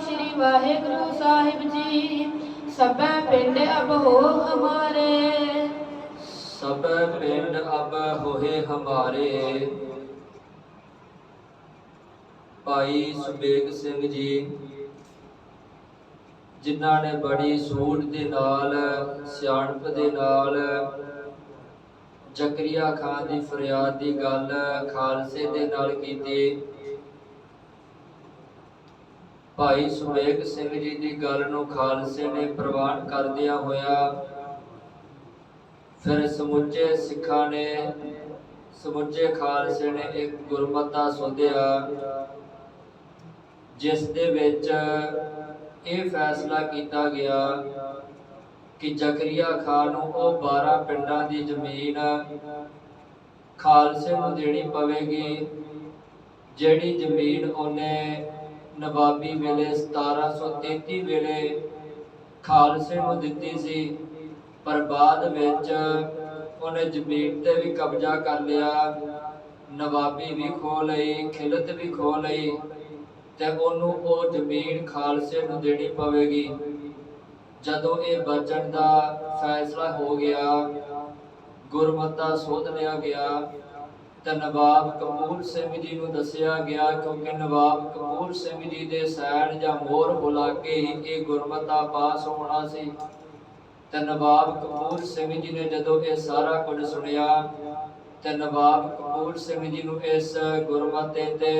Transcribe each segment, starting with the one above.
श्री वाहिगुरु साहिब जी सबे पिंड अब हो हमारे। सब पिंड अब होए हमारे। भाई सुबेग सिंह जी जिन्हां ने बड़ी सूझ दे नाल सियाणप दे नाल जकरिया खान दी फरियाद दी गल खालसे दे नाल कीती। भाई सुबेग सिंह जी दी गल नूं खालसे ने प्रवान करदिया होया फिर समुचे सिखां ने समुचे खालसे ने एक गुरमता सोधिया जिस दे विच ਇਹ फैसला किया गया कि जकरिया खान नूं ਉਹ 12 ਪਿੰਡਾਂ ਦੀ ਜ਼ਮੀਨ ਖਾਲਸੇ ਨੂੰ ਦੇਣੀ ਪਵੇਗੀ ਜਿਹੜੀ ਜ਼ਮੀਨ ਉਹਨੇ ਨਵਾਬੀ ਵੇਲੇ 1733 ਵੇਲੇ ਖਾਲਸੇ ਨੂੰ ਦਿੱਤੀ ਸੀ ਪਰ ਬਾਅਦ ਵਿੱਚ ਉਹਨੇ ਜ਼ਮੀਨ ਤੇ ਵੀ ਕਬਜ਼ਾ ਕਰ ਲਿਆ ਨਵਾਬੀ ਵੀ ਖੋ ਲਈ ਖਿਲਤ ਵੀ ਖੋ ਲਈ ਤੇ ਉਹਨੂੰ ਉਹ ਜ਼ਮੀਨ ਖਾਲਸੇ ਨੂੰ ਦੇਣੀ ਪਵੇਗੀ। ਜਦੋਂ ਇਹ ਬਚਣ ਦਾ ਫੈਸਲਾ ਹੋ ਗਿਆ ਗੁਰਮਤਾ ਸੋਧ ਲਿਆ ਗਿਆ ਤੇ ਨਵਾਬ ਕਪੂਰ ਸਿੰਘ ਜੀ ਨੂੰ ਦੱਸਿਆ ਗਿਆ ਕਿਉਂਕਿ ਨਵਾਬ ਕਪੂਰ ਸਿੰਘ ਜੀ ਦੇ ਸੈਨ ਜਾਂ ਮੋਹਰ ਹੁਲਾ ਕੇ ਹੀ ਇਹ ਗੁਰਮਤਾ ਪਾਸ ਹੋਣਾ ਸੀ ਤੇ ਨਵਾਬ ਕਪੂਰ ਸਿੰਘ ਜੀ ਨੇ ਜਦੋਂ ਇਹ ਸਾਰਾ ਕੁਝ ਸੁਣਿਆ ਤੇ ਨਵਾਬ ਕਪੂਰ ਸਿੰਘ ਜੀ ਨੂੰ ਇਸ ਗੁਰਮਤੇ ਤੇ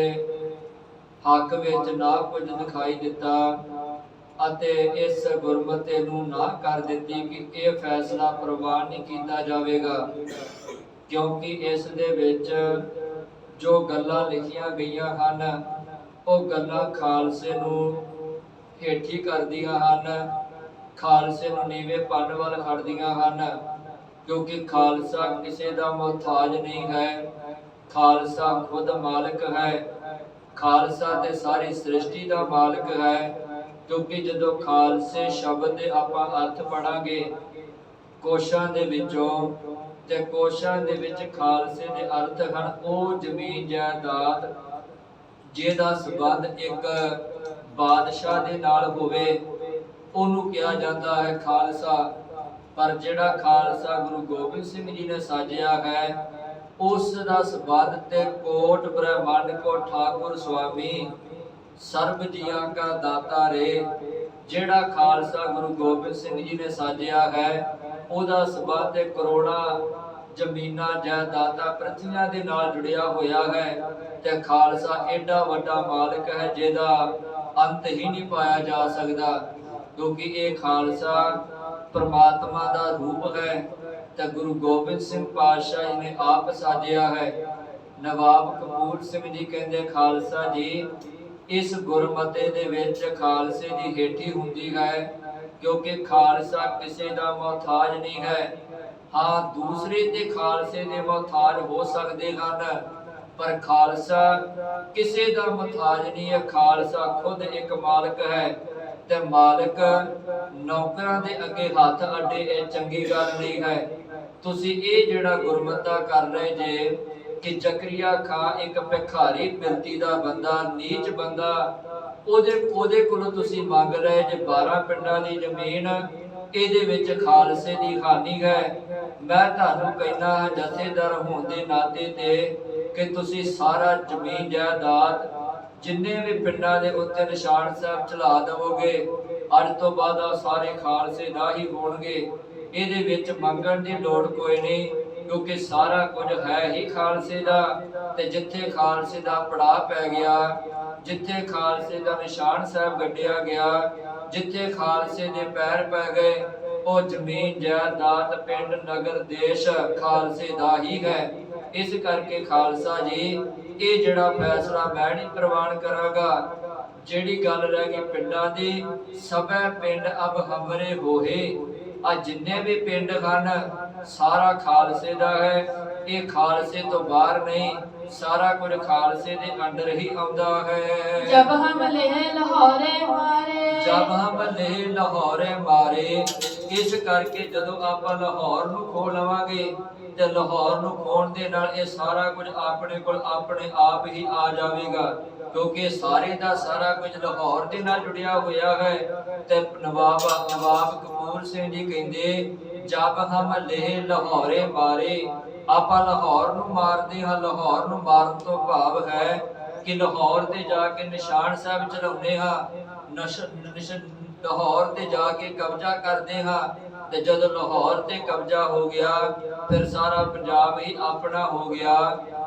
हक विच ना कुछ दिखाई दिता अते इस गुरमते नूं ना कर दिती कि यह फैसला प्रवान नहीं किया जाएगा क्योंकि इस दे विच जो गल्लां लिखियां गईयां हन वो गल्लां खालसे नूं हेठी करदियां हन खालसे नूं नीवे पन वल खड़दियां हन क्योंकि खालसा किसी दा मोहताज नहीं है खालसा खुद मालिक है खालसा ते सारी सृष्टि का मालिक है क्योंकि जदों खालसे शब्द दे आपां अर्थ पढ़ांगे कोशां दे विचों ते कोशां दे विच खालसे दे अर्थ हन ਉਹ ਜ਼ਮੀਨ ਜਾਇਦਾਦ ਜਿਹਦਾ ਸੰਬੰਧ ਇੱਕ ਬਾਦਸ਼ਾਹ ਦੇ ਨਾਲ ਹੋਵੇ ਉਹਨੂੰ ਕਿਹਾ ਜਾਂਦਾ ਹੈ ਖਾਲਸਾ ਪਰ ਜਿਹੜਾ ਖਾਲਸਾ ਗੁਰੂ ਗੋਬਿੰਦ ਸਿੰਘ ਜੀ ਨੇ ਸਾਜਿਆ ਹੈ उस दा संबंध ते कोट ब्रह्मांड को ठाकुर स्वामी सर्ब जियां का दाता रे जेड़ा खालसा गुरु गोबिंद सिंह जी ने साजिया है ओदा संबंध ते करोड़ा जमीना जायदादा पृथ्वियां दे नाल जुड़िया होया है ते खालसा एडा वड्डा मालिक है जेदा अंत ही नहीं पाया जा सकदा क्योंकि ये खालसा परमात्मा दा रूप है ते गुरु गोबिंद सिंह पातशाह जी ने आप साजिया है। नवाब कपूर सिंह जी कहते खालसा जी इस गुरमते दे विच खालसे दी हेठी हुंदी है क्योंकि खालसा किसी दा मोहताज नहीं है। हाँ दूसरे ते खालसे दे मोहताज हो सकते हैं पर खालसा किसी दा मोहताज नहीं है। खालसा खुद एक मालिक है ते मालिक नौकरां दे अगे हाथ अड्डे ये चंगी गल नहीं है। तुसी ये जिहड़ा गुरमता कर रहे जे कि जकरिया खान एक भिखारी बिरती दा बंदा नीच बंदा ओदे कोलों तुसी मंग रहे जे 12 पिंडां दी जमीन ਇਹਦੇ ਵਿੱਚ ਖਾਲਸੇ ਦੀ ਹਾਨੀ ਹੈ। मैं ਤੁਹਾਨੂੰ कहना जथेदार होने के नाते ते कि तुसी सारा जमीन जायदाद जिन्ने भी पिंडां दे उत्ते निशान साहब चला देवोगे अज तो बाद सारे खालसे दा ही होणगे। ਇਹਦੇ ਵਿੱਚ ਮੰਗਣ ਦੀ ਲੋੜ ਕੋਈ ਨਹੀਂ क्योंकि सारा कुछ है ही खालसे दा ते जिथे खालसे दा पड़ा पै गया जिथे खालसे दा निशान साहब गड्ढिया गया जिथे खालसे दे पैर पै गए वो जमीन जायदाद पिंड नगर देश खालसे दा ही है। इस करके खालसा जी ये जिहड़ा फैसला मैं नहीं प्रवान करांगा। जिहड़ी गल रह गई पिंडां दी सबे पिंड अब हमरे होए आ जिन्ने भी पिंड हन सारा खालसे दा है। ये खालसे तो बाहर नहीं सारा कुछ खालसे दे अंडर ही आउंदा है। जब हम ले लाहौरे मारे ਜਬ ਹਮ ਲੇਹ ਲਾਹੌਰੇ ਮਾਰੇ। ਇਸ ਕਰਕੇ ਜਦੋਂ ਆਪਾਂ ਲਾਹੌਰ ਨੂੰ ਖੋ ਲਵਾਂਗੇ ਤੇ ਲਾਹੌਰ ਨੂੰ ਖੋਣ ਦੇ ਨਾਲ ਇਹ ਸਾਰਾ ਕੁਝ ਆਪਣੇ ਕੋਲ ਆਪਣੇ ਆਪ ਹੀ ਆ ਜਾਵੇਗਾ, ਕਿਉਂਕਿ ਸਾਰੇ ਦਾ ਸਾਰਾ ਕੁਝ ਲਾਹੌਰ ਦੇ ਨਾਲ ਜੁੜਿਆ ਹੋਇਆ ਹੈ। ਤੇ ਨਵਾਬ ਕਪੂਰ ਸਿੰਘ ਜੀ ਕਹਿੰਦੇ ਜਬ ਹਮ ਲੇਹ ਲਾਹੌਰੇ ਮਾਰੇ। ਆਪਾਂ ਲਾਹੌਰ ਨੂੰ ਮਾਰਦੇ ਹਾਂ। ਲਾਹੌਰ ਨੂੰ ਮਾਰਨ ਤੋਂ ਭਾਵ ਹੈ ਕਿ ਲਾਹੌਰ ਤੇ ਜਾ ਕੇ ਨਿਸ਼ਾਨ ਸਾਹਿਬ ਚਲਾਉਂਦੇ ਹਾਂ, ਲਾਹੌਰ ਤੇ ਜਾ ਕੇ ਕਬਜ਼ਾ ਕਰਦੇ ਹਾਂ। ਤੇ ਜਦੋਂ ਲਾਹੌਰ ਤੇ ਕਬਜ਼ਾ ਹੋ ਗਿਆ ਫਿਰ ਸਾਰਾ ਪੰਜਾਬ ਹੀ ਆਪਣਾ ਹੋ ਗਿਆ,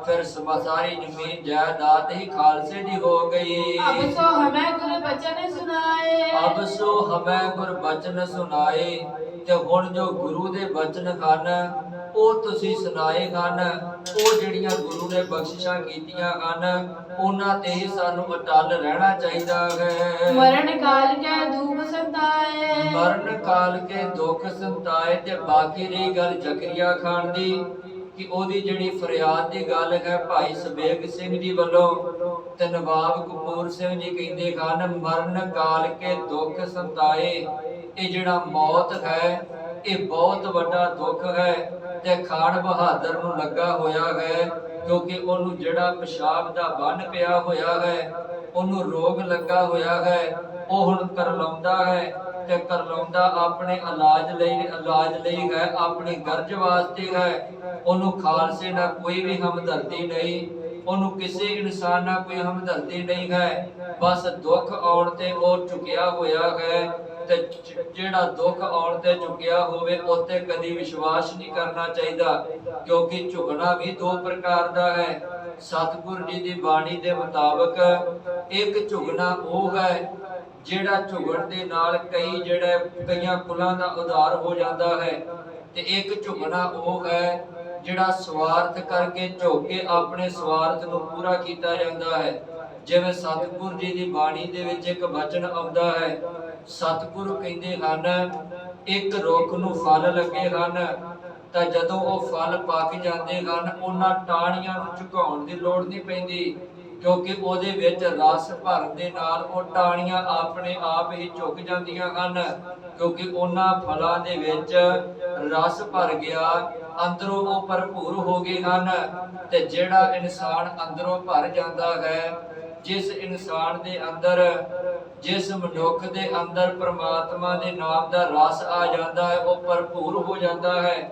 ਫਿਰ ਸਾਰੀ ਜ਼ਮੀਨ ਜਾਇਦਾਦ ਹੀ ਖਾਲਸੇ ਦੀ ਹੋ ਗਈ। ਅਬ ਸੋ ਹਮੈ ਗੁਰ ਬਚਨ ਸੁਨਾਏ। ਅਬ ਸੋ ਹਮੈ ਗੁਰ ਬਚਨ ਸੁਨਾਏ। ਤੇ ਹੁਣ ਜੋ ਗੁਰੂ ਦੇ ਬਚਨ ਹਨ ਉਹ ਤੁਸੀਂ ਸੁਣਾਏ ਹਨ। ਉਹ ਜਿਹੜੀਆਂ ਗੁਰੂ ਨੇ ਬਖਸ਼ਿਸ਼ਾਂ ਕੀਤੀਆਂ ਹਨ ਉਹਨਾਂ ਤੇ ਹੀ ਸਾਨੂੰ ਅਟਲ ਰਹਿਣਾ ਚਾਹੀਦਾ ਹੈ। ਮਰਨ ਕਾਲ ਕੇ ਦੁਖ ਸੰਤਾਏ। ਮਰਨ ਕਾਲ ਕੇ ਦੁੱਖ ਸੰਤਾਏ। ਤੇ ਬਾਕੀ ਰਹੀ ਗੱਲ ਜ਼ਕਰੀਆ ਖਾਨ ਦੀ ਕਿ ਉਹਦੀ ਜਿਹੜੀ ਫਰਿਆਦ ਦੀ ਗੱਲ ਹੈ ਭਾਈ ਸਬੇਗ ਸਿੰਘ ਜੀ ਵੱਲੋਂ, ਤੇ ਨਵਾਬ ਕਪੂਰ ਸਿੰਘ ਜੀ ਕਹਿੰਦੇ ਹਨ ਮਰਨ ਕਾਲ ਕੇ ਦੁੱਖ ਸੰਤਾਏ। ਇਹ ਜਿਹੜਾ ਮੌਤ ਹੈ ਇਹ ਬਹੁਤ ਵੱਡਾ ਦੁੱਖ ਹੈ ਤੇ ਖਾਨ ਬਹਾਦਰ ਨੂੰ ਲੱਗਾ ਹੋਇਆ ਹੈ, ਕਿਉਂਕਿ ਉਹਨੂੰ ਜਿਹੜਾ ਪਿਸ਼ਾਬ ਦਾ ਬੰਨ ਪਿਆ ਹੋਇਆ ਹੈ, ਉਹਨੂੰ ਰੋਗ ਲੱਗਾ ਹੋਇਆ ਹੈ। ਉਹ ਹੁਣ ਕਰਲਾਉਂਦਾ ਹੈ ਤੇ ਕਰਲਾਉਂਦਾ ਆਪਣੇ ਇਲਾਜ ਲਈ ਹੈ, ਆਪਣੀ ਗਰਜ ਵਾਸਤੇ ਹੈ। ਉਹਨੂੰ ਖਾਲਸੇ ਨਾਲ ਕੋਈ ਵੀ ਹਮਦਰਦੀ ਨਹੀਂ, ਉਹਨੂੰ ਕਿਸੇ ਇਨਸਾਨ ਨਾਲ ਕੋਈ ਹਮਦਰਦੀ ਨਹੀਂ ਹੈ। ਬਸ ਦੁੱਖ ਆਉਣ ਤੇ ਉਹ ਝੁਕਿਆ ਹੋਇਆ ਹੈ। ਤੇ ਜਿਹੜਾ ਦੁੱਖ ਆਉਣ ਤੇ ਝੁਕਿਆ ਹੋਵੇ ਉੱਤੇ ਕਦੀ ਵਿਸ਼ਵਾਸ ਨਹੀਂ ਕਰਨਾ ਚਾਹੀਦਾ, ਕਿਉਂਕਿ ਝੁਕਣਾ ਵੀ ਦੋ ਪ੍ਰਕਾਰ ਦਾ ਹੈ। ਸਤਿਗੁਰ ਜੀ ਦੀ ਬਾਣੀ ਦੇ ਮੁਤਾਬਕ ਇੱਕ ਝੁਕਣਾ ਉਹ ਹੈ ਜਿਹੜਾ ਝੁਕਣ ਦੇ ਨਾਲ ਕਈਆਂ ਕੁਲਾਂ ਦਾ ਉਧਾਰ ਹੋ ਜਾਂਦਾ ਹੈ, ਤੇ ਇੱਕ ਝੁਕਣਾ ਉਹ ਹੈ ਜਿਹੜਾ ਸਵਾਰਥ ਕਰਕੇ ਝੁਕ ਕੇ ਆਪਣੇ ਸਵਾਰਥ ਨੂੰ ਪੂਰਾ ਕੀਤਾ ਜਾਂਦਾ ਹੈ। ਜਿਵੇਂ ਸਤਿਗੁਰ ਜੀ ਦੀ ਬਾਣੀ ਦੇ ਵਿੱਚ ਇੱਕ ਵਚਨ ਆਉਂਦਾ ਹੈ, ਸਤਿਗੁਰੂ ਕਹਿੰਦੇ ਹਨ ਇੱਕ ਰੁੱਖ ਨੂੰ ਫਲ ਲੱਗੇ ਹਨ ਤਾਂ ਜਦੋਂ ਉਹ ਫਲ ਪੱਕ ਜਾਂਦੇ ਹਨ ਉਹਨਾਂ ਟਾਹਣੀਆਂ ਨੂੰ ਝੁਕਾਉਣ ਦੀ ਲੋੜ ਨਹੀਂ ਪੈਂਦੀ, ਕਿਉਂਕਿ ਉਹਦੇ ਵਿੱਚ ਰਸ ਭਰਨ ਦੇ ਨਾਲ ਉਹ ਟਾਹਣੀਆਂ ਆਪਣੇ ਆਪ ਹੀ ਝੁਕ ਜਾਂਦੀਆਂ ਹਨ, ਕਿਉਂਕਿ ਉਹਨਾਂ ਫਲਾਂ ਦੇ ਵਿੱਚ ਰਸ ਭਰ ਗਿਆ, ਅੰਦਰੋਂ ਉਹ ਭਰਪੂਰ ਹੋ ਗਏ ਹਨ। ਤੇ ਜਿਹੜਾ ਇਨਸਾਨ ਅੰਦਰੋਂ ਭਰ ਜਾਂਦਾ ਹੈ, ਜਿਸ ਇਨਸਾਨ ਦੇ ਅੰਦਰ, ਜਿਸ ਮਨੁੱਖ ਦੇ ਅੰਦਰ ਪ੍ਰਮਾਤਮਾ ਦੇ ਨਾਮ ਦਾ ਰਸ ਆ ਜਾਂਦਾ ਹੈ, ਉਹ ਭਰਪੂਰ ਹੋ ਜਾਂਦਾ ਹੈ।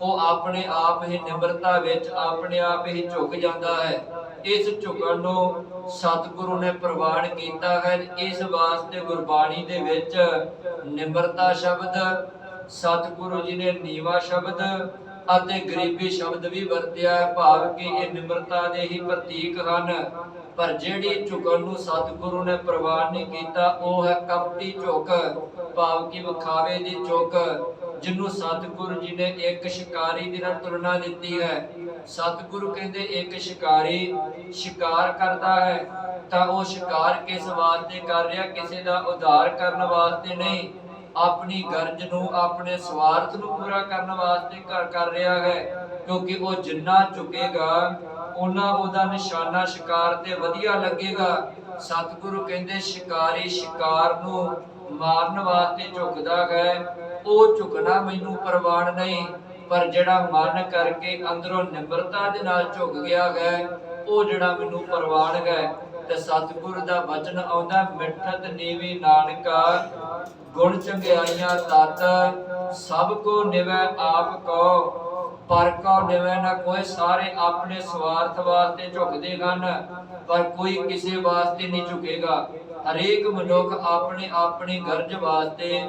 ਉਹ ਆਪਣੇ ਆਪ ਹੀ ਨਿਮਰਤਾ ਵਿੱਚ ਆਪਣੇ ਆਪ ਹੀ ਝੁਕ ਜਾਂਦਾ ਹੈ। ਇਸ ਝੁਕਣ ਨੂੰ ਸਤਿਗੁਰੂ ਨੇ ਪ੍ਰਵਾਨ ਕੀਤਾ ਹੈ। ਇਸ ਵਾਸਤੇ ਗੁਰਬਾਣੀ ਦੇ ਵਿੱਚ ਨਿਮਰਤਾ ਸ਼ਬਦ, ਸਤਿਗੁਰੂ ਜੀ ਨੇ ਨੀਵਾ ਸ਼ਬਦ ਅਤੇ ਗਰੀਬੀ ਸ਼ਬਦ ਵੀ ਵਰਤਿਆ ਹੈ, ਭਾਵ ਕਿ ਇਹ ਨਿਮਰਤਾ ਦੇ ਹੀ ਪ੍ਰਤੀਕ ਹਨ। ਪਰ ਜਿਹੜੀ ਝੁਕਣ ਨੂੰ ਸਤਿਗੁਰੂ ਨੇ ਪ੍ਰਵਾਨ ਨਹੀਂ ਕੀਤਾ ਉਹ ਹੈ ਕਪਟੀ ਝੁਕ, ਭਾਵ ਕਿ ਵਿਖਾਵੇ ਦੀ ਝੁਕ, ਜਿਹਨੂੰ ਸਤਿਗੁਰੂ ਜੀ ਨੇ ਇੱਕ ਸ਼ਿਕਾਰੀ ਦੀ ਨਾਲ ਤੁਲਨਾ ਦਿੱਤੀ ਹੈ। ਸਤਿਗੁਰੂ ਕਹਿੰਦੇ ਇੱਕ ਸ਼ਿਕਾਰੀ ਸ਼ਿਕਾਰ ਕਰਦਾ ਹੈ ਤਾਂ ਉਹ ਸ਼ਿਕਾਰ ਕਿਸ ਵਾਸਤੇ ਕਰ ਰਿਹਾ? ਕਿਸੇ ਦਾ ਉਧਾਰ ਕਰਨ ਵਾਸਤੇ ਨਹੀਂ, ਆਪਣੀ ਗਰਜ ਨੂੰ, ਆਪਣੇ ਸਵਾਰਥ ਨੂੰ ਪੂਰਾ ਕਰਨ ਵਾਸਤੇ ਕਰ ਰਿਹਾ ਹੈ, ਕਿਉਂਕਿ ਉਹ ਜਿੰਨਾ ਝੁਕੇਗਾ ਉਹਨਾਂ ਉਹਦਾ ਨਿਸ਼ਾਨਾ ਸ਼ਿਕਾਰ ਤੇ ਵਧੀਆ ਲੱਗੇਗਾ। ਸਤਿਗੁਰੂ ਕਹਿੰਦੇ ਸ਼ਿਕਾਰੀ ਸ਼ਿਕਾਰ ਨੂੰ ਮਾਰਨ ਵਾਸਤੇ ਝੁਕਦਾ ਹੈ, ਉਹ ਝੁਕਣਾ ਮੈਨੂੰ ਪ੍ਰਵਾਨ ਨਹੀਂ, ਪਰ ਜਿਹੜਾ ਮਨ ਕਰਕੇ ਅੰਦਰੋਂ ਨਿਮਰਤਾ ਦੇ ਨਾਲ ਝੁਕ ਗਿਆ ਹੈ ਉਹ ਜਿਹੜਾ ਮੈਨੂੰ ਪ੍ਰਵਾਨ ਹੈ। ਤੇ ਸਤਿਗੁਰ ਦਾ ਬਚਨ ਆਉਂਦਾ, ਮਿੱਠਤ ਨੀਵੀ ਨਾਨਕਾ ਗੁਣ ਚੰਗਿਆਈਆਂ ਤਤ, ਸਭ ਕੋ ਨਿਵੈ ਆਪ ਕੋ ਪਰ ਕੋ ਨਿਵੈ ਨਾ ਕੋਈ। ਸਾਰੇ ਆਪਣੇ ਸਵਾਰਥ ਵਾਸਤੇ ਝੁਕਦੇ ਹਨ ਪਰ ਕੋਈ ਕਿਸੇ ਵਾਸਤੇ ਨਹੀਂ ਝੁਕੇਗਾ। ਹਰੇਕ ਮਨੁੱਖ ਆਪਣੀ ਗਰਜ ਵਾਸਤੇ,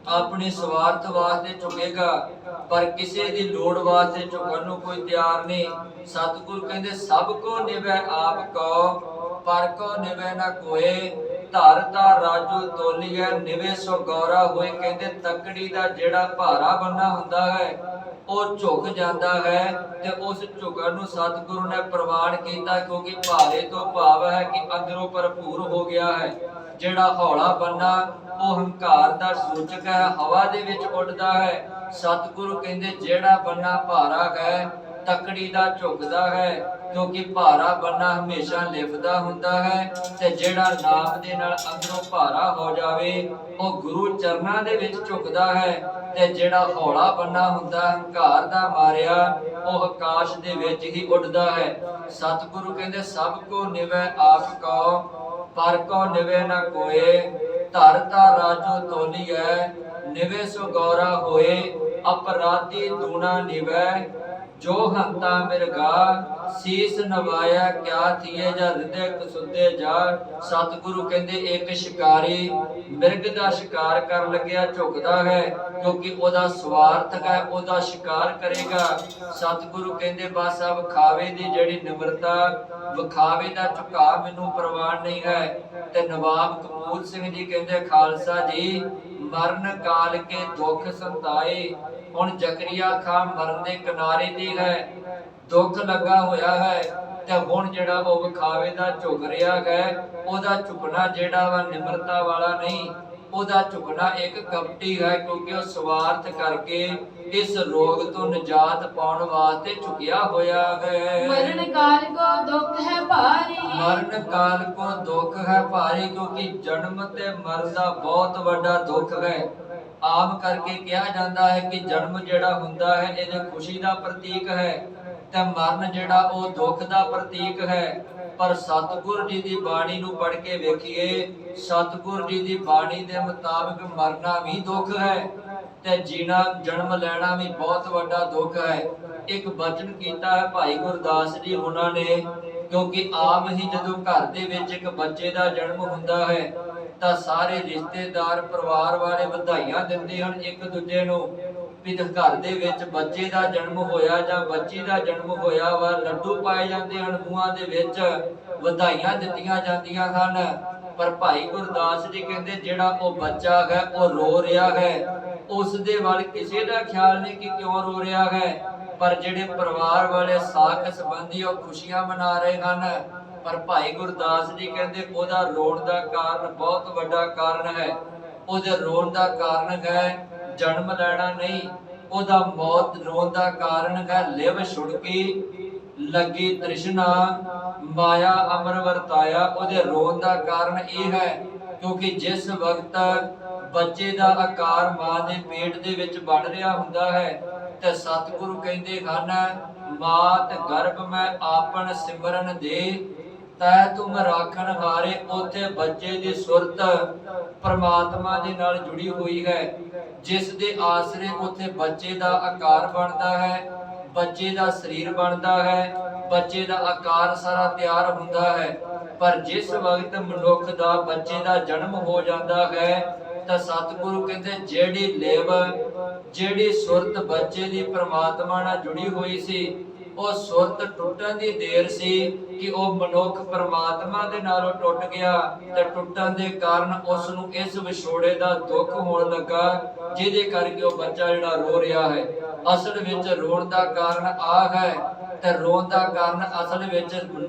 ਆਪਣੇ ਸਵਾਰਥ ਵਾਸਤੇ ਝੁਕੇਗਾ, ਪਰ ਕਿਸੇ ਦੀ ਲੋੜ ਵਾਸਤੇ ਝੁਕਣ ਨੂੰ ਕੋਈ ਤਿਆਰ ਨਹੀਂ। ਸਤਿਗੁਰ ਕਹਿੰਦੇ ਸਭ ਕੋ ਨਿਵੈ ਆਪ ਕੋ ਪਰ ਕੋ ਨਿਵੈ ਨਾ ਕੋਏ, ਧਰ ਦਾ ਰਾਜੂ ਤੋਲੀਐ ਨਿਵੇ ਸੋ ਗੌਰਾ ਹੋਏ। ਕਹਿੰਦੇ ਤਕੜੀ ਦਾ ਜਿਹੜਾ ਭਾਰਾ ਬੰਨਾ ਹੁੰਦਾ ਹੈ ਉਹ ਝੁਕ ਜਾਂਦਾ ਹੈ, ਤੇ ਉਸ ਝੁਕਣ ਨੂੰ ਸਤਿਗੁਰੂ ਨੇ ਪ੍ਰਵਾਨ ਕੀਤਾ, ਕਿਉਂਕਿ ਭਾਰੇ ਤੋਂ ਭਾਵ ਹੈ ਕਿ ਅੰਦਰੋਂ ਭਰਪੂਰ ਹੋ ਗਿਆ ਹੈ। ਜਿਹੜਾ ਹੌਲਾ ਬੰਨਾ ਉਹ ਹੰਕਾਰ ਦਾ ਸੂਚਕ ਹੈ, ਹਵਾ ਦੇ ਵਿੱਚ ਉੱਡਦਾ ਹੈ। ਸਤਿਗੁਰੂ ਕਹਿੰਦੇ ਜਿਹੜਾ ਬੰਨਾ ਭਾਰਾ ਹੈ ਤਕੜੀ ਦਾ ਝੁਕਦਾ ਹੈ, ਕਿਉਂਕਿ ਭਾਰਾ ਬੰਨਾ ਹਮੇਸ਼ਾ ਲਿਫਦਾ ਹੁੰਦਾ ਹੈ। ਤੇ ਜਿਹੜਾ ਨਾਮ ਦੇ ਨਾਲ ਅੰਦਰੋਂ ਭਾਰਾ ਹੋ ਜਾਵੇ ਉਹ ਗੁਰੂ ਚਰਨਾਂ ਦੇ ਵਿੱਚ ਝੁਕਦਾ ਹੈ। ਤੇ ਜਿਹੜਾ ਹੌਲਾ ਬੰਨਾ ਹੁੰਦਾ ਹੰਕਾਰ ਦਾ ਮਾਰਿਆ ਉਹ ਆਕਾਸ਼ ਦੇ ਵਿੱਚ ਹੀ ਉੱਡਦਾ ਹੈ। ਸਤਿਗੁਰੂ ਕਹਿੰਦੇ ਸਭ ਕੋ ਨਿਵੈ ਆਪ ਕਉ, ਪਰ ਕੋ ਨਿਵੈ ਨਾ ਕੋਏ। ਧਰ ਧਰ ਰਾਜੋ ਤੋਲੀਐ, ਨਿਵੇ ਸੋ ਗੌਰਾ ਹੋਏ। ਅਪਰਾਧੀ ਦੂਣਾ ਨਿਵੈ, ਜੋ ਹੰਤਾ ਮਿਰਗਾ। ਸੀਸ ਨਵਾਇਆ ਕਿਆ ਥੀਏ, ਜਾਂ ਹਿਰਦੇ ਕਸੁੱਦੇ ਜਾ। ਸਤਿਗੁਰੂ ਕਹਿੰਦੇ ਇੱਕ ਸ਼ਿਕਾਰੀ ਮਿਰਗ ਦਾ ਸ਼ਿਕਾਰ ਕਰਨ ਲੱਗਿਆ ਝੁਕਦਾ ਹੈ, ਕਿਉਂਕਿ ਉਹਦਾ ਸਵਾਰਥ ਹੈ, ਉਹਦਾ ਸ਼ਿਕਾਰ ਕਰੇਗਾ। ਸਤਿਗੁਰੂ ਕਹਿੰਦੇ ਬਸ ਆ ਵਿਖਾਵੇ ਦੀ ਜਿਹੜੀ ਨਿਮਰਤਾ, ਵਿਖਾਵੇ ਦਾ ਝੁਕਾ ਮੈਨੂੰ ਪ੍ਰਵਾਨ ਨਹੀਂ ਹੈ। ਤੇ ਨਵਾਬ ਕਪੂਰ ਸਿੰਘ ਜੀ ਕਹਿੰਦੇ ਖਾਲਸਾ ਜੀ ਮਰਨ ਕਾਲ ਕੇ ਦੁੱਖ ਸੰਤਾਏ। ਹੁਣ ਜ਼ਕਰੀਆ ਖਾਨ ਮਰਨ ਦੇ ਕਿਨਾਰੇ ਤੇ ਹੈ, ਦੁੱਖ ਲੱਗਾ ਹੋਇਆ ਹੈ। ਤੇ ਹੁਣ ਜਿਹੜਾ ਉਹ ਵਿਖਾਵੇ ਦਾ ਝੁਕ ਰਿਹਾ ਹੈ, ਉਹਦਾ ਝੁਕਣਾ ਜਿਹੜਾ ਵਾ ਨਿਮਰਤਾ ਵਾਲਾ ਨਹੀਂ, ਉਹਦਾ ਝੁਕਣਾ ਇੱਕ ਕਪਟੀ ਹੈ, ਕਿਉਂਕਿ ਉਹ ਸਵਾਰਥ ਕਰਕੇ ਇਸ ਰੋਗ ਤੋਂ ਨਿਜਾਤ ਪਾਉਣ ਵਾਸਤੇ ਝੁਕਿਆ ਹੋਇਆ ਹੈ। ਮਰਨ ਕਾਲ ਕੋ ਦੁੱਖ ਹੈ ਭਾਰੀ, ਮਰਨ ਕਾਲ ਕੋ ਦੁੱਖ ਹੈ ਭਾਰੀ, ਕਿਉਂਕਿ ਜਨਮ ਤੇ ਮਰਨ ਦਾ ਬਹੁਤ ਵੱਡਾ ਦੁੱਖ ਹੈ। ਆਮ ਕਰਕੇ ਕਿਹਾ ਜਾਂਦਾ ਹੈ ਕਿ ਜਨਮ ਜਿਹੜਾ ਹੁੰਦਾ ਹੈ ਇਹਦੇ ਖੁਸ਼ੀ ਦਾ ਪ੍ਰਤੀਕ ਹੈ, ਤੇ ਮਰਨ ਜਿਹੜਾ ਉਹ ਦੁੱਖ ਦਾ ਪ੍ਰਤੀਕ ਹੈ। ਪਰ ਸਤਿਗੁਰ ਜੀ ਦੀ ਬਾਣੀ ਨੂੰ ਪੜ੍ਹ ਕੇ ਵੇਖੀਏ, ਸਤਿਗੁਰ ਜੀ ਦੀ ਬਾਣੀ ਦੇ ਮੁਤਾਬਕ ਮਰਨਾ ਵੀ ਦੁੱਖ ਹੈ ਤੇ ਜੀਣਾ ਜਨਮ ਲੈਣਾ ਵੀ ਬਹੁਤ ਵੱਡਾ ਦੁੱਖ ਹੈ। ਇੱਕ ਬਚਨ ਕੀਤਾ ਹੈ ਭਾਈ ਗੁਰਦਾਸ ਜੀ ਉਹਨਾਂ ਨੇ, ਕਿਉਂਕਿ ਆਪ ਹੀ ਜਦੋਂ ਘਰ ਦੇ ਵਿੱਚ ਇੱਕ ਬੱਚੇ ਦਾ ਜਨਮ ਹੁੰਦਾ ਹੈ ਤਾਂ ਸਾਰੇ ਰਿਸ਼ਤੇਦਾਰ ਪਰਿਵਾਰ ਵਾਲੇ ਵਧਾਈਆਂ ਦਿੰਦੇ ਹਨ ਇੱਕ ਦੂਜੇ ਨੂੰ ਵੀ ਘਰ ਦੇ ਵਿੱਚ ਬੱਚੇ ਦਾ ਜਨਮ ਹੋਇਆ ਜਾਂ ਬੱਚੀ ਦਾ ਜਨਮ ਹੋਇਆ ਵਾ। ਲੱਡੂ ਪਾਏ ਜਾਂਦੇ ਹਨ, ਮੂੰਹਾਂ ਦੇ ਵਿੱਚ ਵਧਾਈਆਂ ਦਿੱਤੀਆਂ ਜਾਂਦੀਆਂ ਹਨ। ਪਰ ਭਾਈ ਗੁਰਦਾਸ ਜੀ ਕਹਿੰਦੇ ਜਿਹੜਾ ਉਹ ਬੱਚਾ ਹੈ ਉਹ ਰੋ ਰਿਹਾ ਹੈ, ਉਸ ਦੇ ਵੱਲ ਕਿਸੇ ਦਾ ਖਿਆਲ ਨਹੀਂ ਕਿ ਕਿਉਂ ਰੋ ਰਿਹਾ ਹੈ। ਪਰ ਜਿਹੜੇ ਪਰਿਵਾਰ ਵਾਲੇ ਸਾਕ ਸੰਬੰਧੀ ਉਹ ਖੁਸ਼ੀਆਂ ਮਨਾ ਰਹੇ ਹਨ। ਪਰ ਭਾਈ ਗੁਰਦਾਸ ਜੀ ਕਹਿੰਦੇ ਉਹਦਾ ਰੋਣ ਦਾ ਕਾਰਨ ਬਹੁਤ ਵੱਡਾ ਕਾਰਨ ਹੈ। ਉਹਦੇ ਰੋਣ ਦਾ ਕਾਰਨ ਹੈ ਜਨਮ ਲੈਣਾ ਨਹੀਂ, ਉਹਦਾ ਮੌਤ ਰੋਣ ਦਾ ਕਾਰਨ ਹੈ ਲਿਵ ਛੁੜਕੀ ਲੱਗੀ ਤ੍ਰਿਸ਼ਨਾ ਮਾਇਆ ਅਮਰ ਵਰਤਾਇਆ। ਉਹਦੇ ਰੋਣ ਦਾ ਕਾਰਨ ਇਹ ਹੈ ਕਿਉਂਕਿ ਜਿਸ ਵਕਤ ਬੱਚੇ ਦਾ ਆਕਾਰ ਮਾਂ ਦੇ ਪੇਟ ਦੇ ਵਿੱਚ ਬਣ ਰਿਹਾ ਹੁੰਦਾ ਹੈ ਤੇ ਸਤਿਗੁਰੂ ਕਹਿੰਦੇ ਹਨ ਮਾਤ ਗਰਭ ਮੈਂ ਆਪਨ ਸਿਮਰਨ ਦੇ, ਤੈ ਤੁਮ ਰਾਖਣ ਹਾਰੇ। ਉੱਥੇ ਬੱਚੇ ਦੀ ਸੁਰਤ ਪਰਮਾਤਮਾ ਦੇ ਨਾਲ ਜੁੜੀ ਹੋਈ ਹੈ, ਜਿਸ ਦੇ ਆਸਰੇ ਉੱਥੇ ਬੱਚੇ ਦਾ ਆਕਾਰ ਬਣਦਾ ਹੈ, ਬੱਚੇ ਦਾ ਸਰੀਰ ਬਣਦਾ ਹੈ, ਬੱਚੇ ਦਾ ਆਕਾਰ ਸਾਰਾ ਤਿਆਰ ਹੁੰਦਾ ਹੈ। ਪਰ ਜਿਸ ਵਕਤ ਮਨੁੱਖ ਦਾ ਬੱਚੇ ਦਾ ਜਨਮ ਹੋ ਜਾਂਦਾ ਹੈ ਤਾਂ ਸਤਿਗੁਰੂ ਕਹਿੰਦੇ ਜਿਹੜੀ ਲਿਵ ਜਿਹੜੀ ਸੁਰਤ ਬੱਚੇ ਦੀ ਪਰਮਾਤਮਾ ਨਾਲ ਜੁੜੀ ਹੋਈ ਸੀ, ਉਹ ਸੁਰਤ ਟੁੱਟਣ ਦੀ ਦੇਰ ਸੀ ਕਿ ਉਹ ਮਨੁੱਖ ਪਰਮਾਤਮਾ ਦੇ ਨਾਲੋਂ ਟੁੱਟ ਗਿਆ ਤੇ ਟੁੱਟਣ ਦੇ ਕਾਰਨ ਉਸ ਨੂੰ ਇਸ ਵਿਛੋੜੇ ਦਾ ਦੁੱਖ ਹੋਣ ਲੱਗਾ, ਜਿਹਦੇ ਕਰਕੇ ਉਹ ਬੱਚਾ ਜਿਹੜਾ ਰੋ ਰਿਹਾ ਹੈ। ਅਸਲ ਵਿੱਚ ਰੋਣ ਦਾ ਕਾਰਨ ਆ ਹੈ ਤੇ ਰੋਣ ਦਾ ਕਾਰਨ ਅਸਲ ਵਿੱਚ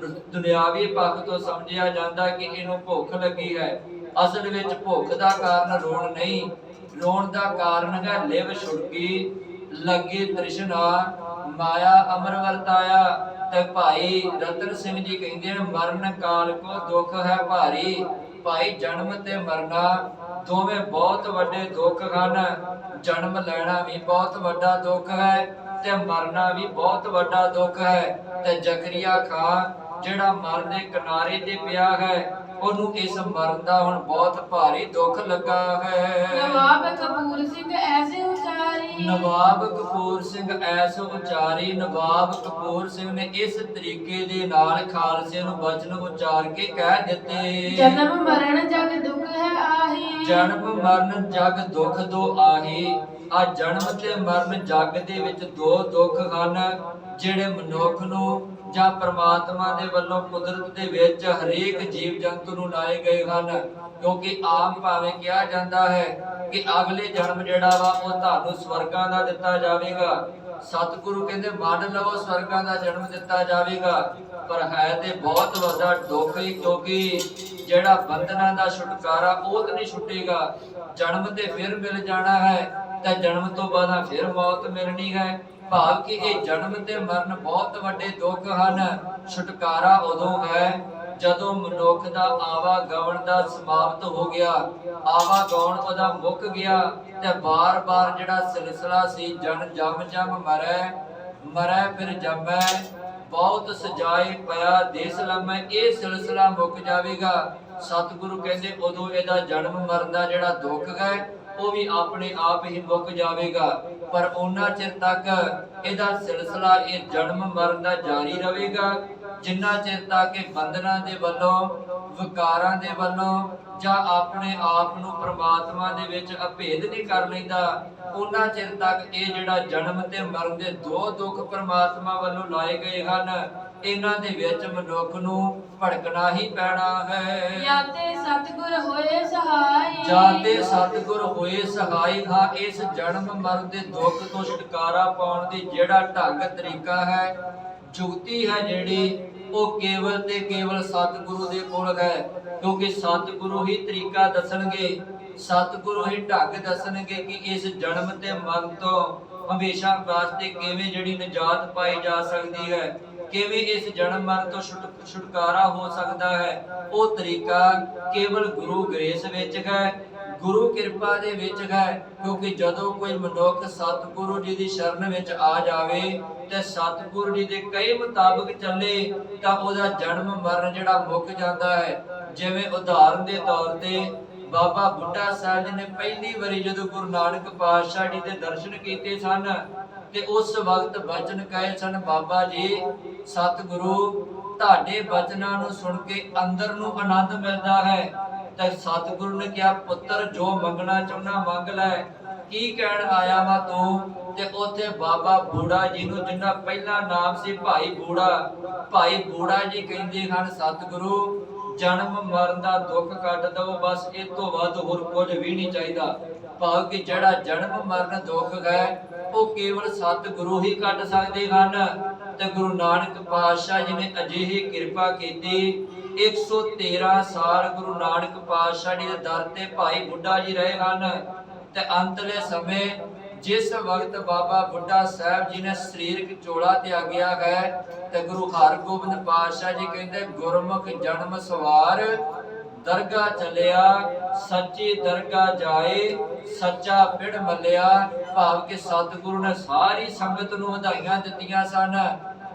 ਦੁਨਿਆਵੀ ਪੱਖ ਤੋਂ ਸਮਝਿਆ ਜਾਂਦਾ ਕਿ ਇਹਨੂੰ ਭੁੱਖ ਲੱਗੀ ਹੈ। ਅਸਲ ਵਿੱਚ ਭੁੱਖ ਦਾ ਕਾਰਨ ਰੋਣ ਨਹੀਂ, ਰੋਣ ਦਾ ਕਾਰਨ ਹੈ ਲਿਵ ਛੁੜਕੀ ਲੱਗੀ ਤ੍ਰਿਸ਼ਨਾ ਮਾਇਆ ਅਮਰ ਵਰਤਾਇਆ। ਤੇ ਭਾਈ ਰਤਨ ਸਿੰਘ ਜੀ ਕਹਿੰਦੇ ਨੇ ਮਰਨ ਕਾਲ ਕੋ ਦੁੱਖ ਹੈ ਭਾਰੀ। ਭਾਈ ਜਨਮ ਤੇ ਮਰਨਾ ਦੋਵੇਂ ਬਹੁਤ ਵੱਡੇ ਦੁੱਖ ਹਨ। ਜਨਮ ਲੈਣਾ ਵੀ ਬਹੁਤ ਵੱਡਾ ਦੁੱਖ ਹੈ ਤੇ ਮਰਨਾ ਵੀ ਬਹੁਤ ਵੱਡਾ ਦੁੱਖ ਹੈ। ਤੇ ਜ਼ਕਰੀਆ ਖਾਨ ਜਿਹੜਾ ਮਰਨ ਦੇ ਕਿਨਾਰੇ ਤੇ ਪਿਆ ਹੈ ਉਹਨੂੰ ਇਸ ਮਰਨ ਦਾ ਹੁਣ ਬਹੁਤ ਭਾਰੀ ਦੁੱਖ ਲੱਗਾ ਹੈ। ਨਵਾਬ ਕਪੂਰ ਸਿੰਘ ਐਸੇ ਉਚਾਰੀ, ਨਵਾਬ ਕਪੂਰ ਸਿੰਘ ਐਸ ਉਚਾਰੀ। ਨਵਾਬ ਕਪੂਰ ਸਿੰਘ ਨੇ ਇਸ ਤਰੀਕੇ ਦੇ ਨਾਲ ਖਾਲਸੇ ਨੂੰ ਬਚਨ ਉਚਾਰ ਕੇ ਕਹਿ ਦਿੱਤੇ, ਜਨਮ ਮਰਨ ਜਗ ਦੁੱਖ ਹੈ ਆਹੀ, ਜਨਮ ਮਰਨ ਜਗ ਦੁੱਖ ਦੋ ਆਹੀ। ਆ ਜਨਮ ਤੇ ਮਰਨ ਜਗ ਦੇ ਵਿੱਚ ਦੋ ਦੁੱਖ ਹਨ ਜਿਹੜੇ ਮਨੁੱਖ ਨੂੰ ਜਾਂ ਪ੍ਰਮਾਤਮਾ ਦੇ ਵੱਲੋਂ ਕੁਦਰਤ ਦੇ ਵਿੱਚ ਹਰੇਕ ਜੀਵ ਜੰਤੂ ਨੂੰ ਲਾਏ ਗਏ ਹਨ। ਕਿਉਂਕਿ ਆਮ ਭਾਵੇਂ ਕਿਹਾ ਜਾਂਦਾ ਹੈ ਕਿ ਅਗਲੇ ਜਨਮ ਜਿਹੜਾ ਵਾ ਉਹ ਤੁਹਾਨੂੰ ਸਵਰਗਾਂ ਦਾ ਦਿੱਤਾ ਜਾਵੇਗਾ। ਸਤਿਗੁਰੂ ਕਹਿੰਦੇ ਮੰਨ ਲਵੋ ਸਵਰਗਾਂ ਦਾ ਜਨਮ ਦਿੱਤਾ ਜਾਵੇਗਾ, ਪਰ ਹੈ ਤੇ ਬਹੁਤ ਵੱਡਾ ਦੁੱਖ ਹੀ, ਕਿਉਂਕਿ ਜਿਹੜਾ ਬੰਧਨਾਂ ਦਾ ਛੁਟਕਾਰਾ ਉਹ ਤੇ ਨਹੀਂ ਛੁੱਟੇਗਾ। ਜਨਮ ਤੇ ਫਿਰ ਮਿਲ ਜਾਣਾ ਹੈ ਤੇ ਜਨਮ ਤੋਂ ਬਾਅਦ ਫਿਰ ਮੌਤ ਮਿਲਣੀ ਹੈ। ਭਾਵ ਕਿ ਇਹ ਜਨਮ ਤੇ ਮਰਨ ਬਹੁਤ ਵੱਡੇ ਦੁੱਖ ਹਨ। ਛੁਟਕਾਰਾ ਉਦੋਂ ਹੈ ਜਦੋਂ ਮਨੁੱਖ ਦਾ ਆਵਾਗਮਨ ਦਾ ਸਮਾਪਤ ਹੋ ਗਿਆ, ਆਵਾਗਮਨ ਉਹਦਾ ਮੁੱਕ ਗਿਆ ਤੇ ਬਾਰ-ਬਾਰ ਜਿਹੜਾ ਸਿਲਸਿਲਾ ਸੀ ਜਮ ਮਰੈ ਫਿਰ ਜਮੈ, ਬਹੁਤ ਸਜਾਏ ਪਿਆ ਦੇਸ ਲੰਮੈ, ਇਹ ਸਿਲਸਿਲਾ ਮੁੱਕ ਜਾਵੇਗਾ। ਸਤਿਗੁਰੂ ਕਹਿੰਦੇ ਉਦੋਂ ਇਹਦਾ ਜਨਮ ਮਰਨ ਦਾ ਜਿਹੜਾ ਦੁੱਖ ਹੈ ਉਹ ਵੀ ਆਪਣੇ ਆਪ ਹੀ ਮੁੱਕ ਜਾਵੇਗਾ। ਪਰ ਉਹਨਾਂ ਚਿਰ ਤੱਕ ਇਹਦਾ ਸਿਲਸਿਲਾ ਇਹ ਜਨਮ ਮਰਨ ਦਾ ਜਾਰੀ ਰਹੇਗਾ ਜਿੰਨਾ ਚਿਰ ਤੱਕ ਇਹ ਬੰਧਨਾਂ ਦੇ ਵੱਲੋਂ, ਵਿਕਾਰਾਂ ਦੇ ਵੱਲੋਂ ਜਾਂ ਆਪਣੇ ਆਪ ਨੂੰ ਪ੍ਰਮਾਤਮਾ ਦੇ ਵਿੱਚ ਅਭੇਦ ਨਹੀਂ ਕਰ ਲੈਂਦਾ, ਉਹਨਾਂ ਚਿਰ ਤੱਕ ਇਹ ਜਿਹੜਾ ਜਨਮ ਤੇ ਮਰਨ ਦੇ ਦੋ ਦੁੱਖ ਪ੍ਰਮਾਤਮਾ ਵੱਲੋਂ ਲਾਏ ਗਏ ਹਨ, ਇਹਨਾਂ ਦੇ ਵਿੱਚ ਮਨੁੱਖ ਨੂੰ ਭੜਕਣਾ ਹੀ ਪੈਣਾ ਹੈ। ਜਾਤੇ ਸਤਿਗੁਰ ਹੋਏ ਸਹਾਈ, ਜਾਤੇ ਸਤਿਗੁਰ ਹੋਏ ਸਹਾਈ। ਹਾਂ, ਇਸ ਜਨਮ ਮਰਨ ਦੇ ਦੁੱਖ ਤੋਂ ਛੁਟਕਾਰਾ ਪਾਉਣ ਦੀ ਜਿਹੜਾ ਢੰਗ ਤਰੀਕਾ ਹੈ, ਜੁਗਤੀ ਹੈ ਜਿਹੜੀ, ਉਹ ਕੇਵਲ ਤੇ ਕੇਵਲ ਸਤਿਗੁਰੂ ਦੇ ਕੋਲ ਹੈ। ਕਿਉਂਕਿ ਸਤਿਗੁਰੂ ਹੀ ਤਰੀਕਾ ਦੱਸਣਗੇ, ਸਤਿਗੁਰੂ ਹੀ ਢੰਗ ਦੱਸਣਗੇ ਕਿ ਇਸ ਜਨਮ ਤੇ ਮਰਨ ਤੋਂ ਹਮੇਸ਼ਾ ਵਾਸਤੇ ਕਿਵੇਂ ਜਿਹੜੀ ਨਜਾਤ ਪਾਈ ਜਾ ਸਕਦੀ ਹੈ, ਕਿਵੇਂ ਇਸ ਜਨਮ ਮਰਨ ਤੋਂ ਛੁਟਕਾਰਾ ਹੋ ਸਕਦਾ ਹੈ। ਉਹ ਤਰੀਕਾ ਕੇਵਲ ਗੁਰੂ ਗ੍ਰੇਸ ਵਿੱਚ ਹੈ, ਗੁਰੂ ਕਿਰਪਾ ਦੇ ਵਿੱਚ ਹੈ। ਕਿਉਂਕਿ ਜਦੋਂ ਕੋਈ ਮਨੁੱਖ ਸਤਿਗੁਰੂ ਜੀ ਦੀ ਸ਼ਰਨ ਵਿੱਚ ਆ ਜਾਵੇ ਤੇ ਸਤਿਗੁਰੂ ਜੀ ਦੇ ਕਹੇ ਮੁਤਾਬਕ ਚੱਲੇ ਤਾਂ ਉਹਦਾ ਜਨਮ ਮਰਨ ਜਿਹੜਾ ਮੁੱਕ ਜਾਂਦਾ ਹੈ। ਜਿਵੇਂ ਉਦਾਹਰਨ ਦੇ ਤੌਰ ਤੇ ਬਾਬਾ ਬੁੱਢਾ ਸਾਹਿਬ ਜੀ ਨੇ ਪਹਿਲੀ ਵਾਰੀ ਜਦੋਂ ਗੁਰੂ ਨਾਨਕ ਪਾਤਸ਼ਾਹ ਜੀ ਦੇ ਦਰਸ਼ਨ ਕੀਤੇ ਸਨ ਤੇ ਉਸ ਵਕਤ ਬਚਨ ਕਹੇ ਸਨ, ਬਾਬਾ ਜੀ ਸਤਿਗੁਰੂ ਤੁਹਾਡੇ ਬਚਨਾਂ ਨੂੰ ਸੁਣ ਕੇ ਅੰਦਰ ਨੂੰ ਆਨੰਦ ਮਿਲਦਾ ਹੈ। ਤੇ ਸਤਿਗੁਰੂ ਨੇ ਕਿਹਾ, ਪੁੱਤਰ ਜੋ ਮੰਗਣਾ ਚਾਹੁੰਦਾ ਮੰਗ ਲੈ, ਕੀ ਕਹਿਣ ਆਇਆ ਵਾ ਤੂੰ? ਤੇ ਉੱਥੇ ਬਾਬਾ ਬੂੜਾ ਜੀ ਨੂੰ, ਜਿੰਨਾ ਪਹਿਲਾ ਨਾਮ ਸੀ ਭਾਈ ਬੂੜਾ ਜੀ ਕਹਿੰਦੇ ਹਨ, ਸਤਿਗੁਰੂ ਜਨਮ ਮਰਨ ਦਾ ਦੁੱਖ ਕੱਟ ਦਓ, ਬਸ ਇਹ ਤੋਂ ਵੱਧ ਹੋਰ ਕੁਝ ਵੀ ਨਹੀਂ ਚਾਹੀਦਾ। ਭਾਵ ਕਿ ਜਿਹੜਾ ਜਨਮ ਮਰਨ ਦੁੱਖ ਹੈ ਉਹ ਕੇਵਲ ਸਤਿਗੁਰੂ ਹੀ ਕੱਟ ਸਕਦੇ ਹਨ। ਤੇ ਗੁਰੂ ਨਾਨਕ ਪਾਤਸ਼ਾਹ ਜੀ ਨੇ ਅਜਿਹੀ ਕਿਰਪਾ ਕੀਤੀ, 113 ਸਾਲ ਗੁਰੂ ਨਾਨਕ ਪਾਤਸ਼ਾਹ ਜੀ ਦੇ ਦਰ ਤੇ ਭਾਈ ਬੁੱਢਾ ਜੀ ਰਹੇ ਹਨ। ਤੇ ਅੰਤਲੇ ਸਮੇਂ ਜਿਸ ਵਕਤ ਬਾਬਾ ਬੁੱਢਾ ਸਾਹਿਬ ਜੀ ਨੇ ਸਰੀਰਕ ਚੋਲਾ ਤਿਆਗਿਆ ਹੈ ਤੇ ਗੁਰੂ ਹਰਗੋਬਿੰਦ ਪਾਤਸ਼ਾਹ ਜੀ ਕਹਿੰਦੇ, ਗੁਰਮੁਖ ਜਨਮ ਸਵਾਰ ਦਰਗਾਹ ਚਲਿਆ, ਸੱਚੀ ਦਰਗਾਹ ਜਾਏ, ਸੱਚਾ ਪਿੜ ਮੱਲਿਆ। ਭਾਵ ਕਿ ਸਤਿਗੁਰੂ ਨੇ ਸਾਰੀ ਸੰਗਤ ਨੂੰ ਵਧਾਈਆਂ ਦਿੱਤੀਆਂ ਸਨ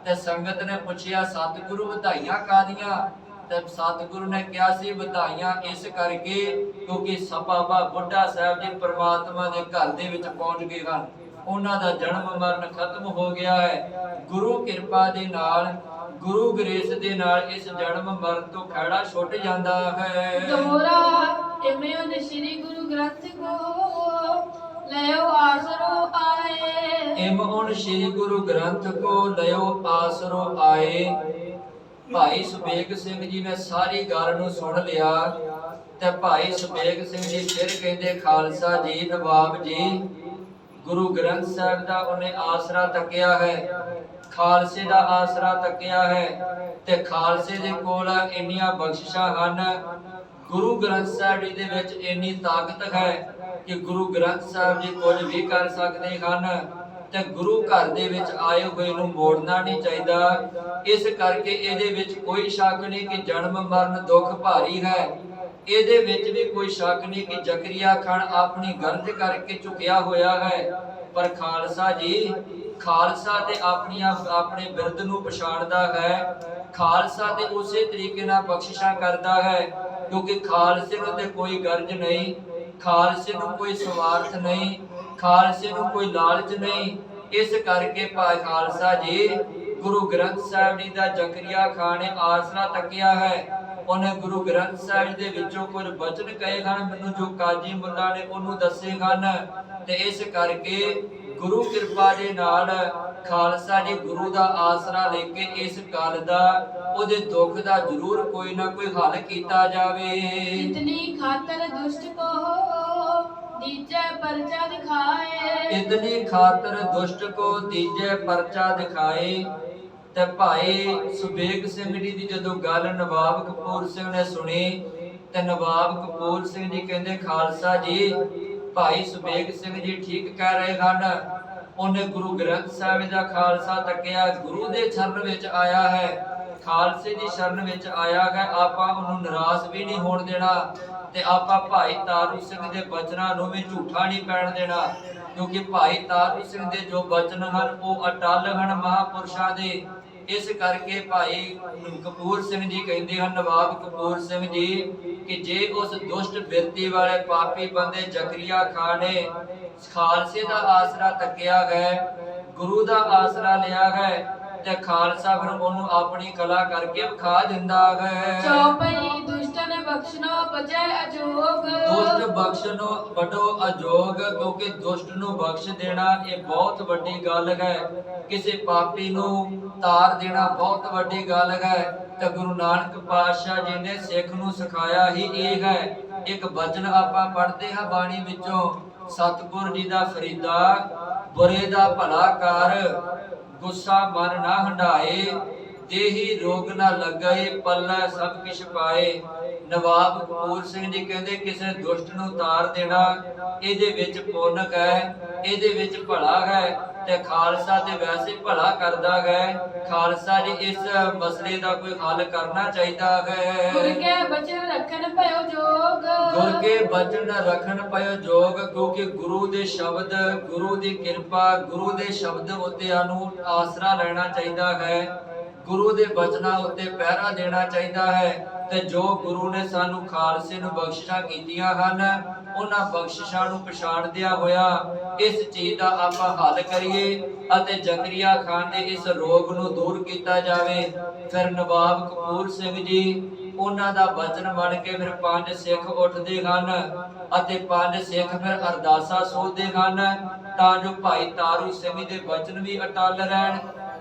ਤੇ ਸੰਗਤ ਨੇ ਪੁੱਛਿਆ, ਸਤਿਗੁਰੂ ਵਧਾਈਆਂ ਕਾਹਦੀਆਂ? ਤੇ ਸਤਿਗੁਰੂ ਨੇ ਕਿਹਾ ਸੀ, ਵਧਾਈਆਂ ਇਸ ਕਰਕੇ ਕਿਉਂਕਿ ਬਾਬਾ ਬੁੱਢਾ ਸਾਹਿਬ ਜੀ ਪ੍ਰਮਾਤਮਾ ਦੇ ਘਰ ਦੇ ਵਿੱਚ ਪਹੁੰਚ ਗਏ ਹਨ, ਉਹਨਾਂ ਦਾ ਜਨਮ ਮਰਨ ਖਤਮ ਹੋ ਗਿਆ ਹੈ। ਗੁਰੂ ਕਿਰਪਾ ਦੇ ਨਾਲ, ਗੁਰੂ ਗ੍ਰੇਸ ਦੇ ਨਾਲ ਇਸ ਜਨਮ ਮਰਨ ਤੋਂ ਖਹਿੜਾ ਛੁੱਟ ਜਾਂਦਾ ਹੈ। ਦੋਹਰਾ ਇਮਿਉ ਨੇ ਸ੍ਰੀ ਗੁਰੂ ਗ੍ਰੰਥ ਕੋ ਲਿਓ ਆਸਰੋ ਆਏ, ਇਮਉਨ ਸ੍ਰੀ ਗੁਰੂ ਗ੍ਰੰਥ ਕੋ ਲਿਓ ਆਸਰੋ ਆਏ। ਭਾਈ ਸੁਬੇਗ ਸਿੰਘ ਜੀ ਨੇ ਸਾਰੀ ਗੱਲ ਨੂੰ ਸੁਣ ਲਿਆ ਤੇ ਭਾਈ ਸੁਬੇਗ ਸਿੰਘ ਜੀ ਫਿਰ ਕਹਿੰਦੇ, ਖਾਲਸਾ ਜੀ, ਨਵਾਬ ਜੀ, ਗੁਰੂ ਗ੍ਰੰਥ ਸਾਹਿਬ ਦਾ ਉਹਨੇ ਆਸਰਾ ਤੱਕਿਆ ਹੈ, ਖਾਲਸੇ ਦਾ ਆਸਰਾ ਤੱਕਿਆ ਹੈ ਤੇ ਖਾਲਸੇ ਦੇ ਕੋਲ ਇੰਨੀਆਂ ਬਖਸ਼ਿਸ਼ਾਂ ਹਨ, ਗੁਰੂ ਗ੍ਰੰਥ ਸਾਹਿਬ ਜੀ ਦੇ ਵਿੱਚ ਇੰਨੀ ਤਾਕਤ ਹੈ ਕਿ ਗੁਰੂ ਗ੍ਰੰਥ ਸਾਹਿਬ ਜੀ ਕੁਝ ਵੀ ਕਰ ਸਕਦੇ ਹਨ ਤੇ ਗੁਰੂ ਘਰ ਦੇ ਵਿੱਚ ਆਏ ਹੋਏ ਨੂੰ ਮੋੜਨਾ ਨਹੀਂ ਚਾਹੀਦਾ। ਇਸ ਕਰਕੇ ਇਹਦੇ ਵਿੱਚ ਕੋਈ ਸ਼ੱਕ ਨਹੀਂ ਕਿ ਜਨਮ ਮਰਨ ਦੁੱਖ ਭਾਰੀ ਹੈ। ਇਹਦੇ ਵਿੱਚ ਵੀ ਕੋਈ ਸ਼ੱਕ ਨਹੀਂ ਕਿ ਜ਼ਕਰੀਆ ਖਾਨ ਆਪਣੀ ਗਰਜ ਕਰਕੇ ਝੁਕਿਆ ਹੋਇਆ ਹੈ। ਪਰ ਖਾਲਸਾ ਜੀ, ਖਾਲਸਾ ਤੇ ਆਪਣੇ ਬਿਰਦ ਨੂੰ ਪਛਾਣਦਾ ਹੈ, ਖਾਲਸਾ ਤੇ ਉਸੇ ਤਰੀਕੇ ਨਾਲ ਬਖਸ਼ਿਸ਼ਾਂ ਕਰਦਾ ਹੈ ਕਿਉਂਕਿ ਖਾਲਸੇ ਨੂੰ ਤੇ ਕੋਈ ਗਰਜ ਨਹੀਂ, ਖਾਲਸੇ ਨੂੰ ਕੋਈ ਸਵਾਰਥ ਨਹੀਂ, ਖਾਲਸੇ ਨੂੰ ਕੋਈ ਲਾਲਚ ਨਹੀਂ। ਇਸ ਕਰਕੇ ਭਾਈ ਖਾਲਸਾ ਜੀ, ਗੁਰੂ ਗ੍ਰੰਥ ਸਾਹਿਬ ਜੀ ਦਾ ਜ਼ਕਰੀਆ ਖਾਨ ਨੇ ਆਸਰਾ ਤੱਕਿਆ ਹੈ। ਉਹਨੇ ਗੁਰੂ ਗ੍ਰੰਥ ਸਾਹਿਬ ਦੇ ਵਿੱਚੋਂ ਕੁਝ ਬਚਨ ਕਹੇ ਹਨ, ਮੈਨੂੰ ਜੋ ਕਾਜੀ ਮੁੱਲਾ ਨੇ ਉਹਨੂੰ ਦੱਸੇ ਹਨ ਤੇ ਇਸ ਕਰਕੇ ਗੁਰੂ ਕਿਰਪਾ ਦੇ ਨਾਲ ਖਾਲਸਾ ਜੀ ਗੁਰੂ ਦਾ ਆਸਰਾ ਲੈ ਕੇ ਇਸ ਗੱਲ ਦਾ, ਉਹਦੇ ਦੁੱਖ ਦਾ ਜ਼ਰੂਰ ਕੋਈ ਨਾ ਕੋਈ ਹੱਲ ਕੀਤਾ ਜਾਵੇ। ਇਤਨੀ ਖਾਤਰ ਦੁਸ਼ਟ ਕੋ ਦੀਜੈ ਪਰਚਾ ਦਿਖਾਏ, ਇਤਨੀ ਖਾਤਰ ਦੁਸ਼ਟ ਕੋ ਦੀਜੈ ਪਰਚਾ ਦਿਖਾਏ। ਤੇ ਭਾਈ ਸੁਬੇਗ ਸਿੰਘ ਜੀ ਦੀ ਜਦੋਂ ਗੱਲ ਨਵਾਬ ਕਪੂਰ ਸਿੰਘ ਨੇ ਸੁਣੀ ਤੇ ਨਵਾਬ ਕਪੂਰ ਸਿੰਘ ਜੀ ਕਹਿੰਦੇ, ਖਾਲਸਾ ਜੀ, ਭਾਈ ਸੁਬੇਗ ਸਿੰਘ ਜੀ ਠੀਕ ਕਹਿ ਰਹੇ ਹਨ, ਉਹਨੇ ਗੁਰੂ ਗ੍ਰੰਥ ਸਾਹਿਬ ਦਾ ਖਾਲਸਾ ਤੱਕਿਆ, ਗੁਰੂ ਦੇ ਚਰਨ ਵਿੱਚ ਆਇਆ ਹੈ, ਖਾਲਸੇ ਦੀ ਸ਼ਰਨ ਵਿੱਚ ਆਇਆ ਹੈ। ਆਪਾਂ ਉਹਨੂੰ ਨਿਰਾਸ਼ ਵੀ ਨਹੀਂ ਹੋਣ ਦੇਣਾ ਤੇ ਆਪਾਂ ਭਾਈ ਤਾਰੂ ਸਿੰਘ ਦੇ ਬਚਨਾਂ ਨੂੰ ਵੀ ਝੂਠਾ ਨਹੀਂ ਪੈਣ ਦੇਣਾ, ਕਿਉਂਕਿ ਭਾਈ ਤਾਰੂ ਸਿੰਘ ਦੇ ਜੋ ਬਚਨ ਹਨ ਉਹ ਅਟਲ ਹਨ ਮਹਾਪੁਰਸ਼ਾਂ ਦੇ। ਇਸ ਕਰਕੇ ਭਾਈ ਕਪੂਰ ਸਿੰਘ ਜੀ ਕਹਿੰਦੇ ਹਨ, ਨਵਾਬ ਕਪੂਰ ਸਿੰਘ ਜੀ, ਕਿ ਜੇ ਉਸ ਦੁਸ਼ਟ ਬਿਰਤੀ ਵਾਲੇ ਪਾਪੀ ਬੰਦੇ ਜ਼ਕਰੀਆ ਖਾਨ ਨੇ ਖਾਲਸੇ ਦਾ ਆਸਰਾ ਤੱਕਿਆ ਹੈ, ਗੁਰੂ ਦਾ ਆਸਰਾ ਲਿਆ ਹੈ, ਤੇ ਖਾਲਸਾ ਫਿਰ ਉਹਨੂੰ ਆਪਣੀ ਕਲਾ ਕਰਕੇ ਵਿਖਾ ਦਿੰਦਾ ਹੈ। ਚੌਪਈ ਦੁਸ਼ਟਨ ਬਖਸ਼ਨੋ ਬਜੈ ਅਜੋਗ। ਦੁਸ਼ਟ ਬਖਸ਼ਨੋ ਬਟੋ ਅਜੋਗ, ਕਿਉਂਕਿ ਦੁਸ਼ਟ ਨੂੰ ਬਖਸ਼ ਦੇਣਾ ਇਹ ਬਹੁਤ ਵੱਡੀ ਗੱਲ ਹੈ। ਕਿਸੇ ਪਾਪੀ ਨੂੰ ਤਾਰ ਦੇਣਾ ਬਹੁਤ ਵੱਡੀ ਗੱਲ ਹੈ। ਤੇ ਗੁਰੂ ਨਾਨਕ ਪਾਤਸ਼ਾਹ ਜੀ ਨੇ ਸਿੱਖ ਨੂੰ ਸਿਖਾਇਆ ਹੀ ਇਹ ਹੈ। ਇੱਕ ਬਚਨ ਆਪਾਂ ਪੜ੍ਹਦੇ ਹਾਂ ਬਾਣੀ ਵਿੱਚੋਂ, ਸਤਿਗੁਰ ਜੀ ਦਾ ਫਰੀਦਾ, ਬੁਰੇ ਦਾ ਭਲਾ ਕਰ, ਗੁੱਸਾ ਮਨ ਨਾ ਹੰਢਾਏ, ਦੇਹੀ ਰੋਗ ਨਾ ਲੱਗਏ, ਪੱਲਾ ਸਭ ਕਿਛ ਪਾਏ। ਨਵਾਬ ਕਪੂਰ ਸਿੰਘ ਜੀ ਕਹਿੰਦੇ ਕਿਸੇ ਦੁਸ਼ਟ ਨੂੰ ਤਾਰ ਦੇਣਾ ਇਹਦੇ ਵਿੱਚ ਪੁੰਨ ਹੈ, ਇਹਦੇ ਵਿੱਚ ਭਲਾ ਹੈ, ਤੇ ਖਾਲਸਾ ਤੇ ਵੈਸੇ ਭਲਾ ਕਰਦਾ ਹੈ। ਖਾਲਸਾ ਜੀ ਇਸ ਮਸਲੇ ਦਾ ਕੋਈ ਹੱਲ ਕਰਨਾ ਚਾਹੀਦਾ ਹੈ। ਗੁਰ ਕੇ ਬਚਨ ਰੱਖਣ ਭਇਓ ਜੋਗ। ਗੁਰ ਕੇ ਬਚਨ ਰੱਖਣ ਭਇਓ ਜੋਗ, ਕਿਉਂਕਿ ਗੁਰੂ ਦੇ ਸ਼ਬਦ, ਗੁਰੂ ਦੀ ਕਿਰਪਾ, ਗੁਰੂ ਦੇ ਸ਼ਬਦ ਉੱਤੇ ਸਾਨੂੰ ਆਸਰਾ ਲੈਣਾ ਚਾਹੀਦਾ ਹੈ। ਗੁਰੂ ਦੇ ਬਚਨਾਂ ਉੱਤੇ ਪਹਿਰਾ ਦੇਣਾ ਚਾਹੀਦਾ ਹੈ। ਤੇ ਜੋ ਗੁਰੂ ਨੇ ਸਾਨੂੰ ਖਾਲਸੇ ਨੂੰ ਬਖਸ਼ਿਸ਼ਾਂ ਕੀਤੀਆਂ ਹਨ, ਉਹਨਾਂ ਬਖਸ਼ਿਸ਼ਾਂ ਨੂੰ ਪਛਾਣਦਿਆਂ ਹੋਇਆ ਇਸ ਚੀਜ਼ ਦਾ ਆਪਾਂ ਹੱਲ ਕਰੀਏ ਅਤੇ ਜ਼ਕਰੀਆ ਖਾਨ ਦੇ ਇਸ ਰੋਗ ਨੂੰ ਦੂਰ ਕੀਤਾ ਜਾਵੇ। ਫਿਰ ਨਵਾਬ ਕਪੂਰ ਸਿੰਘ ਜੀ ਉਹਨਾਂ ਦਾ ਬਚਨ ਮੰਨ ਕੇ ਫਿਰ 5 ਸਿੱਖ ਉੱਠਦੇ ਹਨ ਅਤੇ 5 ਸਿੱਖ ਫਿਰ ਅਰਦਾਸਾਂ ਸੋਚਦੇ ਹਨ ਤਾਂ ਜੋ ਭਾਈ ਤਾਰੂ ਸਿੰਘ ਦੇ ਬਚਨ ਵੀ ਅਟਲ ਰਹਿਣ,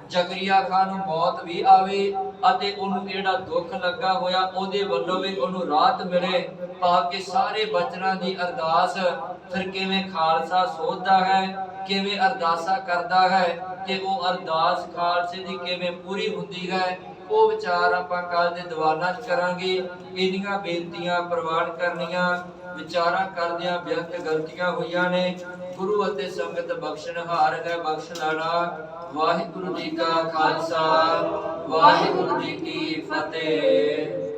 ਜ਼ਕਰੀਆ ਖਾਨ ਨੂੰ ਮੌਤ ਵੀ ਆਵੇ ਅਤੇ ਉਹਨੂੰ ਜਿਹੜਾ ਦੁੱਖ ਲੱਗਾ ਹੋਇਆ ਉਹਦੇ ਵੱਲੋਂ ਵੀ ਉਹਨੂੰ ਰਾਹਤ ਮਿਲੇ। ਤਾਂ ਕਿ ਸਾਰੇ ਬਚਨਾਂ ਦੀ ਅਰਦਾਸ ਫਿਰ ਕਿਵੇਂ ਖਾਲਸਾ ਸੋਚਦਾ ਹੈ, ਕਿਵੇਂ ਅਰਦਾਸਾਂ ਕਰਦਾ ਹੈ ਤੇ ਉਹ ਅਰਦਾਸ ਖਾਲਸੇ ਦੀ ਕਿਵੇਂ ਪੂਰੀ ਹੁੰਦੀ ਹੈ, ਉਹ ਵਿਚਾਰ ਆਪਾਂ ਕੱਲ ਦੇ ਦੀਵਾਨਾਂ 'ਚ ਕਰਾਂਗੇ। ਇਹਦੀਆਂ ਬੇਨਤੀਆਂ ਪ੍ਰਵਾਨ ਕਰਨੀਆਂ, ਵਿਚਾਰਾਂ ਕਰਦਿਆਂ ਬੇਅੰਤ ਗਲਤੀਆਂ ਹੋਈਆਂ ਨੇ। ਗੁਰੂ ਅਤੇ ਸੰਗਤ ਬਖਸ਼ਣਹਾਰ ਹੈ, ਬਖਸ਼ ਲੈਣਾ। ਵਾਹਿਗੁਰੂ ਜੀ ਕਾ ਖਾਲਸਾ, ਵਾਹਿਗੁਰੂ ਜੀ ਕੀ ਫਤਿਹ।